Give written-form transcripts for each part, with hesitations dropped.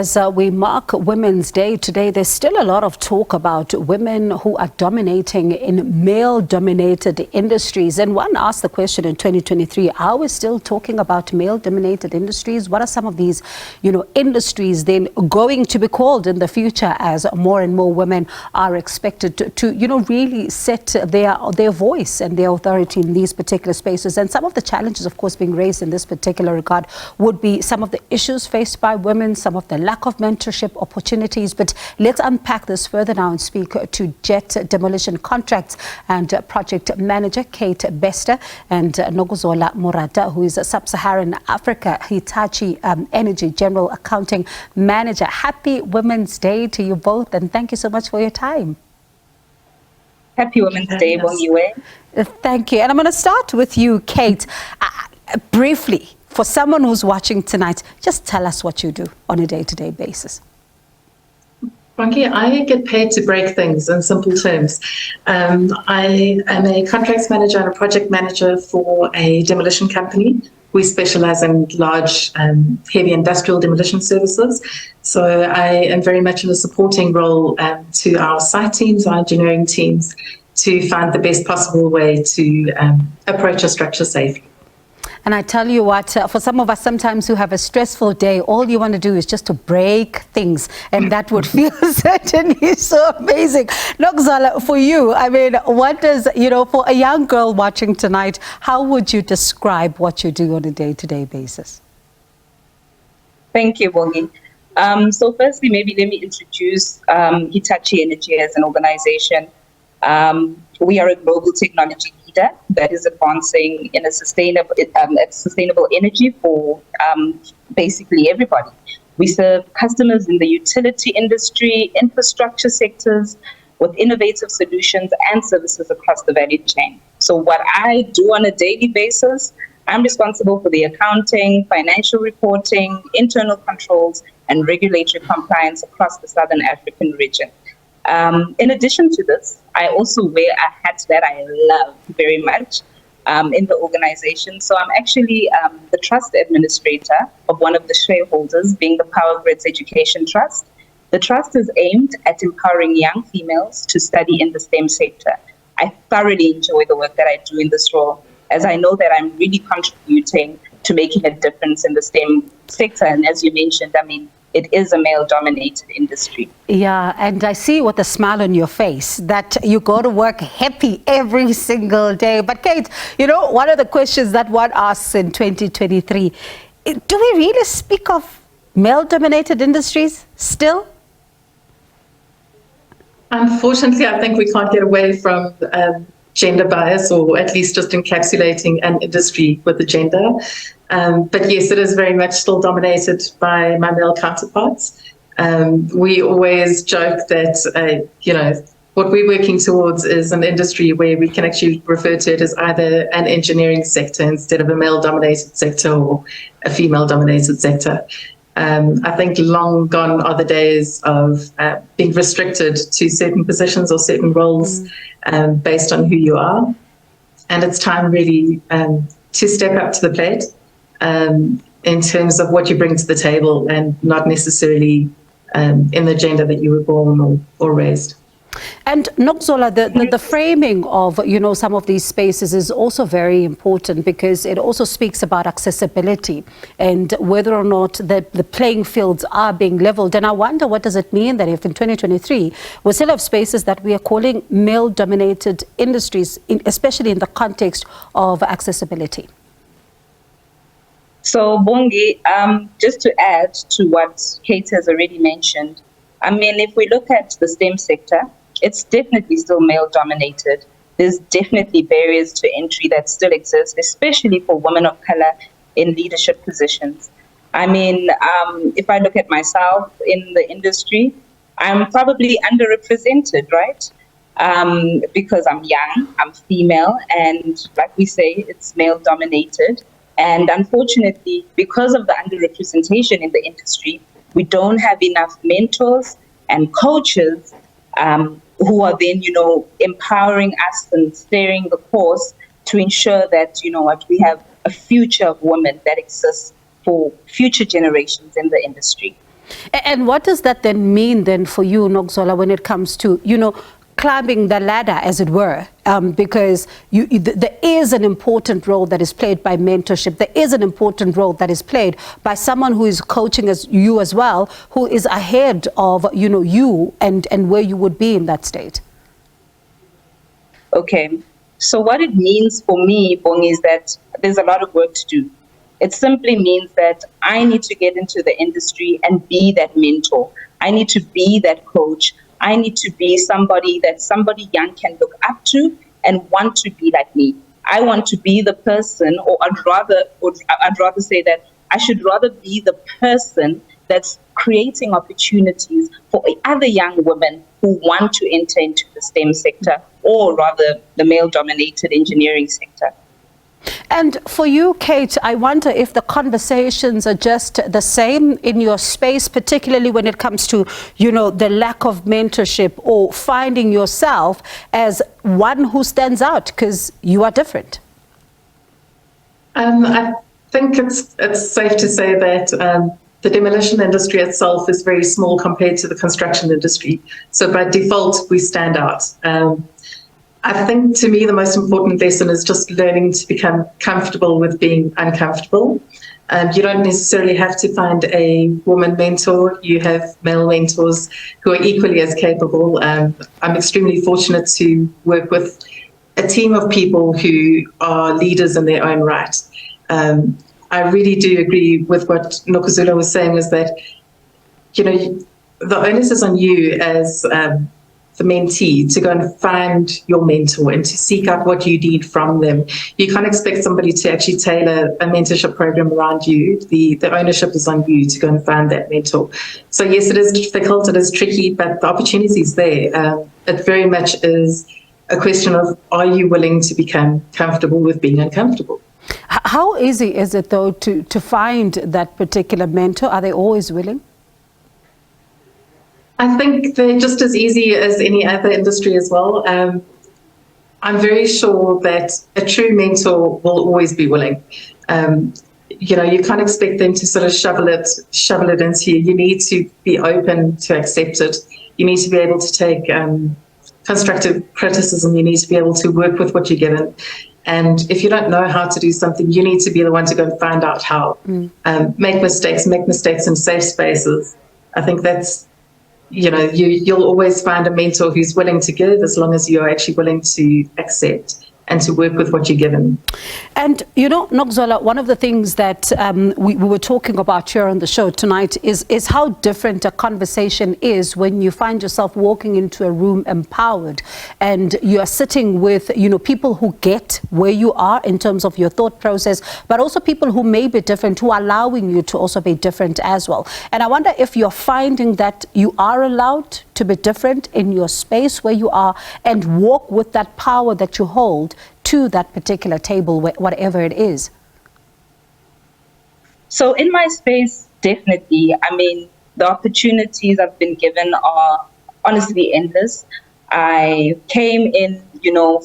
as we mark Women's Day today, there's still a lot of talk about women who are dominating in male-dominated industries. And one asked the question in 2023, are we still talking about male-dominated industries? What are some of these, industries then going to be called in the future as more and more women are expected to really set their voice and their authority in these particular spaces? And some of the challenges, of course, being raised in this particular regard would be some of the issues faced by women, some of the lack of mentorship opportunities. But let's unpack this further now and speak to Jet Demolition Contracts and Project Manager Kate Bester and Nokuzola Morata, who is a Sub-Saharan Africa Hitachi Energy General Accounting Manager. Happy Women's Day to you both, and thank you so much for your time. Happy Women's Day, Bongiwe. Thank you. And I'm going to start with you, Kate. Briefly, for someone who's watching tonight, just tell us what you do on a day-to-day basis. Frankie, I get paid to break things in simple terms. I am a contracts manager and a project manager for a demolition company. We specialize in large, heavy industrial demolition services. So I am very much in a supporting role to our site teams, our engineering teams, to find the best possible way to approach a structure safely. And I tell you what, for some of us sometimes who have a stressful day, all you want to do is just to break things, and that would feel certainly so amazing. Nokuzola, for you, I mean, what does, for a young girl watching tonight, how would you describe what you do on a day-to-day basis? Thank you, Bongi. So firstly, maybe let me introduce Hitachi Energy as an organization. We are a global technology leader that is advancing in a sustainable energy for basically everybody. We serve customers in the utility industry, infrastructure sectors with innovative solutions and services across the value chain. So what I do on a daily basis, I'm responsible for the accounting, financial reporting, internal controls, and regulatory compliance across the Southern African region. In addition to this, I also wear a hat that I love very much in the organization. So I'm actually the trust administrator of one of the shareholders, being the Power Grids Education Trust. The trust is aimed at empowering young females to study in the STEM sector. I thoroughly enjoy the work that I do in this role, as I know that I'm really contributing to making a difference in the STEM sector. And as you mentioned, I mean, it is a male-dominated industry. Yeah, and I see with a smile on your face that you go to work happy every single day. But Kate, one of the questions that one asks in 2023, do we really speak of male-dominated industries still? Unfortunately, I think we can't get away from gender bias, or at least just encapsulating an industry with a gender. But yes, it is very much still dominated by my male counterparts. We always joke that, what we're working towards is an industry where we can actually refer to it as either an engineering sector instead of a male-dominated sector or a female-dominated sector. I think long gone are the days of being restricted to certain positions or certain roles based on who you are. And it's time really to step up to the plate in terms of what you bring to the table, and not necessarily in the gender that you were born or raised. And Nokuzola, the framing of, some of these spaces is also very important, because it also speaks about accessibility and whether or not the playing fields are being leveled. And I wonder, what does it mean that if in 2023 we still have spaces that we are calling male-dominated industries, especially in the context of accessibility? So, Bongi, just to add to what Kate has already mentioned, I mean, if we look at the STEM sector, it's definitely still male-dominated. There's definitely barriers to entry that still exist, especially for women of color in leadership positions. I mean, if I look at myself in the industry, I'm probably underrepresented, right? Because I'm young, I'm female, and like we say, it's male-dominated. And unfortunately, because of the underrepresentation in the industry, we don't have enough mentors and coaches who are then, empowering us and steering the course to ensure that, we have a future of women that exists for future generations in the industry. And what does that then mean then for you, Nokuzola, when it comes to, climbing the ladder, as it were, because there is an important role that is played by mentorship. There is an important role that is played by someone who is coaching as you as well, who is ahead of, you and where you would be in that state. Okay. So what it means for me, Bong, is that there's a lot of work to do. It simply means that I need to get into the industry and be that mentor. I need to be that coach. I need to be somebody that somebody young can look up to and want to be like me. I want to be the person, or I'd rather say that I should rather be the person that's creating opportunities for other young women who want to enter into the STEM sector, or rather the male-dominated engineering sector. And for you, Kate, I wonder if the conversations are just the same in your space, particularly when it comes to, the lack of mentorship or finding yourself as one who stands out because you are different. I think it's safe to say that the demolition industry itself is very small compared to the construction industry. So by default, we stand out. I think, to me, the most important lesson is just learning to become comfortable with being uncomfortable. You don't necessarily have to find a woman mentor. You have male mentors who are equally as capable. I'm extremely fortunate to work with a team of people who are leaders in their own right. I really do agree with what Nokuzola was saying, is that, the onus is on you as the mentee to go and find your mentor and to seek out what you need from them. You can't expect somebody to actually tailor a mentorship program around you. The ownership is on you to go and find that mentor. So yes, it is difficult, it is tricky, but the opportunity is there. It very much is a question of, are you willing to become comfortable with being uncomfortable? How easy is it, though, to find that particular mentor? Are they always willing? I think they're just as easy as any other industry as well. I'm very sure that a true mentor will always be willing. You can't expect them to sort of shovel it into you. You need to be open to accept it. You need to be able to take constructive criticism. You need to be able to work with what you're given. And if you don't know how to do something, you need to be the one to go and find out how. Make mistakes in safe spaces. I think that's, you'll always find a mentor who's willing to give, as long as you're actually willing to accept and to work with what you're given. And, Nokuzola, one of the things that we were talking about here on the show tonight is how different a conversation is when you find yourself walking into a room empowered and you are sitting with, people who get where you are in terms of your thought process, but also people who may be different, who are allowing you to also be different as well. And I wonder if you're finding that you are allowed to be different in your space where you are and walk with that power that you hold to that particular table, whatever it is. So in my space, definitely. I mean, the opportunities I've been given are honestly endless. I came in,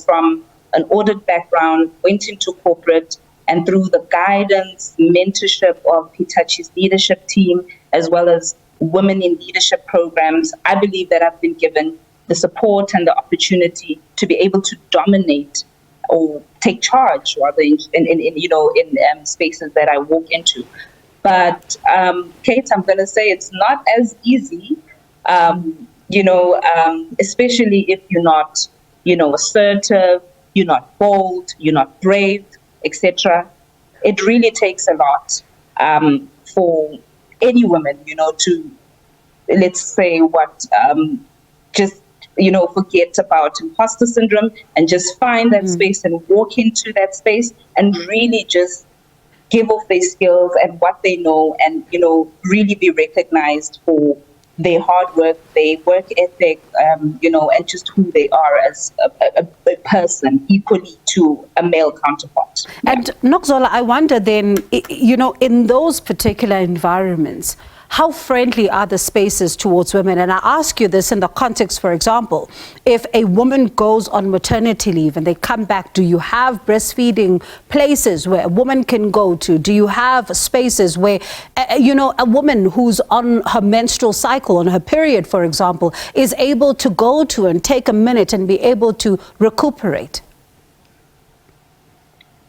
from an audit background, went into corporate, and through the guidance, mentorship of Hitachi's leadership team, as well as women in leadership programs, I believe that I've been given the support and the opportunity to be able to dominate or take charge, rather, in spaces that I walk into. But Kate, I'm going to say it's not as easy, especially if you're not, assertive, you're not bold, you're not brave, etc. It really takes a lot for any woman, to, let's say, just forget about imposter syndrome and just find that space and walk into that space and really just give off their skills and what they know and, really be recognized for their hard work, their work ethic, and just who they are as a person equally to a male counterpart. And Nokuzola, I wonder then, in those particular environments, how friendly are the spaces towards women? And I ask you this in the context, for example, if a woman goes on maternity leave and they come back, do you have breastfeeding places where a woman can go to? Do you have spaces where, a woman who's on her menstrual cycle, on her period, for example, is able to go to and take a minute and be able to recuperate?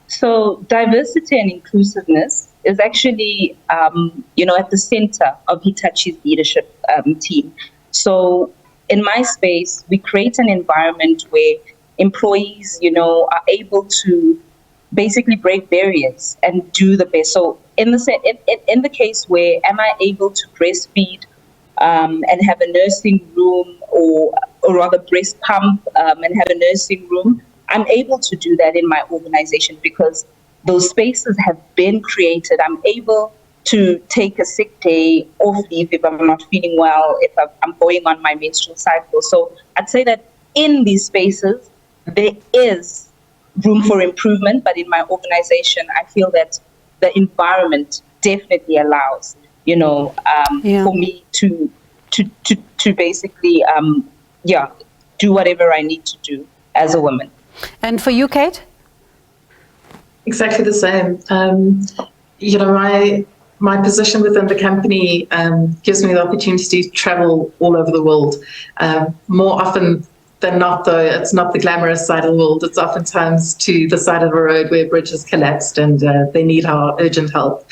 So diversity and inclusiveness is actually, at the center of Hitachi's leadership team. So in my space, we create an environment where employees, are able to basically break barriers and do the best. So in the case where am I able to breastfeed and have a nursing room or rather breast pump and have a nursing room, I'm able to do that in my organization because those spaces have been created. I'm able to take a sick day off leave if I'm not feeling well, if I'm going on my menstrual cycle. So I'd say that in these spaces, there is room for improvement, but in my organization, I feel that the environment definitely allows, for me to basically, do whatever I need to do as a woman. And for you, Kate? Exactly the same. My position within the company gives me the opportunity to travel all over the world. More often than not, though, it's not the glamorous side of the world. It's oftentimes to the side of a road where a bridge has collapsed and they need our urgent help.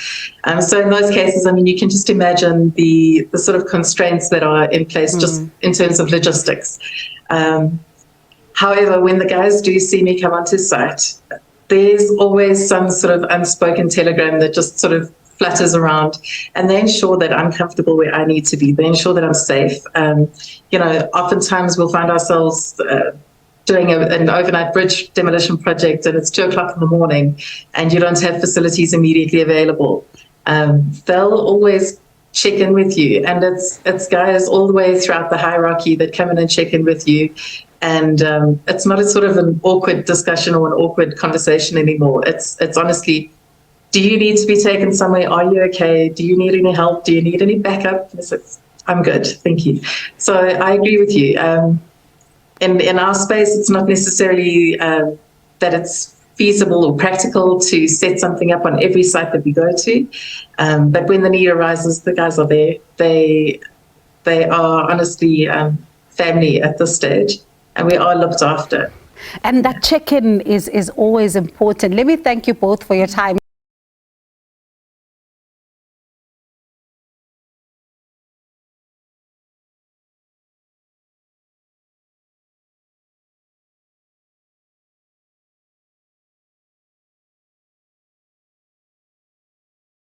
So in those cases, you can just imagine the sort of constraints that are in place just in terms of logistics. However, when the guys do see me come onto site, there's always some sort of unspoken telegram that just sort of flutters around, and they ensure that I'm comfortable where I need to be. They ensure that I'm safe. Oftentimes we'll find ourselves doing an overnight bridge demolition project, and it's 2:00 in the morning, and you don't have facilities immediately available. They'll always check in with you, and it's guys all the way throughout the hierarchy that come in and check in with you. And it's not a sort of an awkward discussion or an awkward conversation anymore. It's honestly, do you need to be taken somewhere? Are you okay? Do you need any help? Do you need any backup? I'm good, thank you. So I agree with you. In our space, it's not necessarily that it's feasible or practical to set something up on every site that we go to. But when the need arises, the guys are there. They are honestly family at this stage, and we are looked after. And that check-in is always important. Let me thank you both for your time.